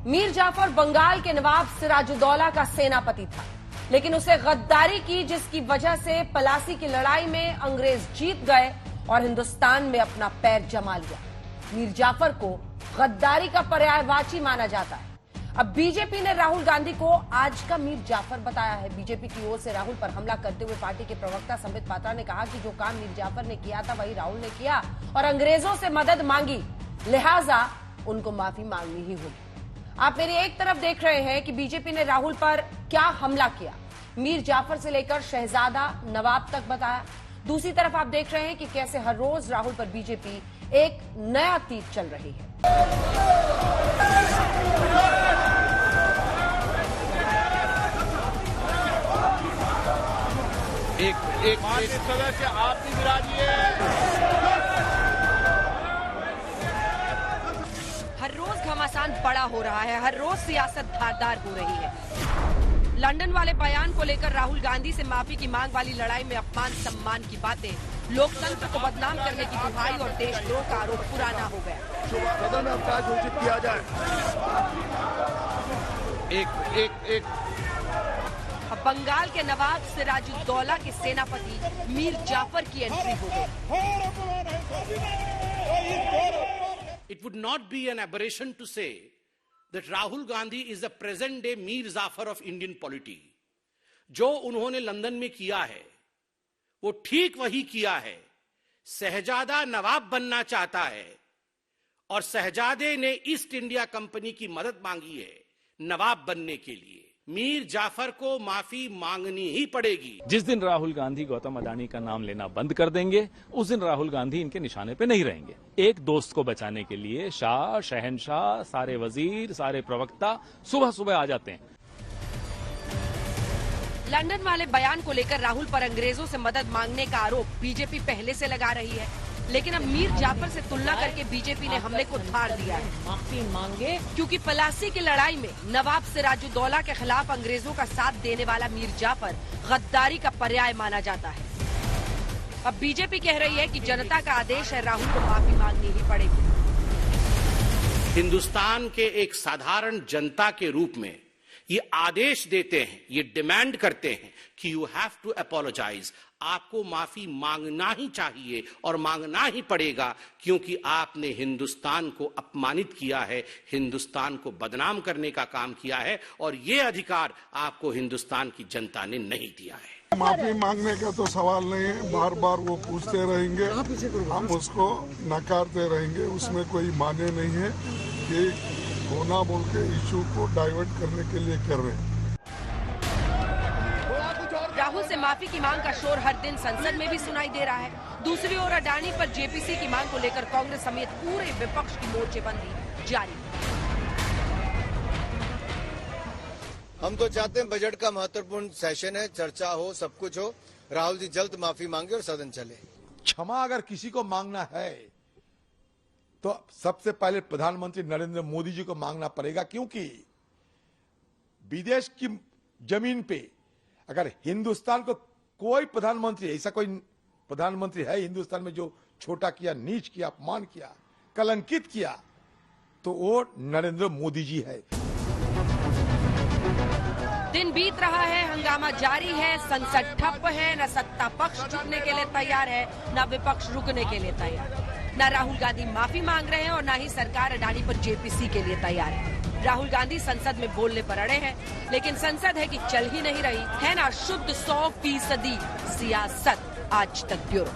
मीर जाफर बंगाल के नवाब सिराजुद्दौला का सेनापति था, लेकिन उसे गद्दारी की जिसकी वजह से पलासी की लड़ाई में अंग्रेज जीत गए और हिंदुस्तान में अपना पैर जमा लिया। मीर जाफर को गद्दारी का पर्यायवाची माना जाता है। अब बीजेपी ने राहुल गांधी को आज का मीर जाफर बताया है। बीजेपी की ओर से राहुल पर हमला करते हुए पार्टी के प्रवक्ता संबित पात्रा ने कहा कि जो काम मीर जाफर ने किया था वही राहुल ने किया और अंग्रेजों से मदद मांगी, लिहाजा उनको माफी मांगनी ही होगी। आप मेरी एक तरफ देख रहे हैं कि बीजेपी ने राहुल पर क्या हमला किया, मीर जाफर से लेकर शहजादा नवाब तक बताया। दूसरी तरफ आप देख रहे हैं कि कैसे हर रोज राहुल पर बीजेपी एक नया तीर चल रही है। एक सदस्य आप भी विराजिए। हर रोज घमासान बड़ा हो रहा है, हर रोज सियासत धारदार हो रही है। लंदन वाले बयान को लेकर राहुल गांधी से माफी की मांग वाली लड़ाई में अपमान सम्मान की बातें, लोकतंत्र को बदनाम करने की दुहाई और देशद्रोह का आरोप पुराना हो गया। सदन में अवकाश घोषित किया जाए। एक अब बंगाल के नवाब सिराजुद्दौला के सेनापति मीर जाफर की एंट्री हो गई। It would not be an aberration to say that Rahul Gandhi is the present day Mir Jafar of Indian polity. जो उन्होंने लंदन में किया है वो ठीक वही किया है। शहजादा नवाब बनना चाहता है और शहजादे ने ईस्ट इंडिया कंपनी की मदद मांगी है नवाब बनने के लिए। मीर जाफर को माफी मांगनी ही पड़ेगी। जिस दिन राहुल गांधी गौतम अडानी का नाम लेना बंद कर देंगे उस दिन राहुल गांधी इनके निशाने पे नहीं रहेंगे। एक दोस्त को बचाने के लिए शाह, शहनशाह, सारे वजीर, सारे प्रवक्ता सुबह सुबह आ जाते हैं। लंदन वाले बयान को लेकर राहुल पर अंग्रेजों से मदद मांगने का आरोप बीजेपी पहले से लगा रही है, लेकिन अब मीर जाफर से तुलना करके बीजेपी ने हमले को धार दिया है। माफी मांगे क्योंकि पलासी की लड़ाई में नवाब सिराजुद्दौला के खिलाफ अंग्रेजों का साथ देने वाला मीर जाफर गद्दारी का पर्याय माना जाता है। अब बीजेपी कह रही है कि जनता का आदेश है, राहुल को माफी मांगनी ही पड़ेगी। हिंदुस्तान के एक साधारण जनता के रूप में ये आदेश देते हैं, ये डिमांड करते हैं कि यू हैव टू अपोलोजाइज। आपको माफी मांगना ही चाहिए और मांगना ही पड़ेगा, क्योंकि आपने हिंदुस्तान को अपमानित किया है, हिंदुस्तान को बदनाम करने का काम किया है और ये अधिकार आपको हिंदुस्तान की जनता ने नहीं दिया है। माफी मांगने का तो सवाल नहीं है, बार बार वो पूछते रहेंगे, हम उसको नकारते रहेंगे। उसमें कोई माने नहीं है कि होना बोल के इशू को डाइवर्ट करने के लिए कर रहे हैं। राहुल से माफी की मांग का शोर हर दिन संसद में भी सुनाई दे रहा है। दूसरी ओर अडानी पर जेपीसी की मांग को लेकर कांग्रेस समेत पूरे विपक्ष की मोर्चेबंदी जारी। हम तो चाहते हैं बजट का महत्वपूर्ण सेशन है, चर्चा हो, सब कुछ हो, राहुल जी जल्द माफी मांगे और सदन चले। क्षमा अगर किसी को मांगना है तो सबसे पहले प्रधानमंत्री नरेंद्र मोदी जी को मांगना पड़ेगा, क्योंकि विदेश की जमीन पे अगर हिंदुस्तान को कोई प्रधानमंत्री, ऐसा कोई प्रधानमंत्री है हिंदुस्तान में जो छोटा किया, नीच किया, अपमान किया, कलंकित किया, तो वो नरेंद्र मोदी जी है। दिन बीत रहा है, हंगामा जारी है, संसद ठप है, न सत्ता पक्ष झुकने के लिए तैयार है, न विपक्ष रुकने के लिए तैयार। न राहुल गांधी माफी मांग रहे हैं और न ही सरकार अडानी पर जेपीसी के लिए तैयार है। राहुल गांधी संसद में बोलने पर अड़े हैं, लेकिन संसद है कि चल ही नहीं रही है ना शुद्ध 100% सियासत। आज तक ब्यूरो।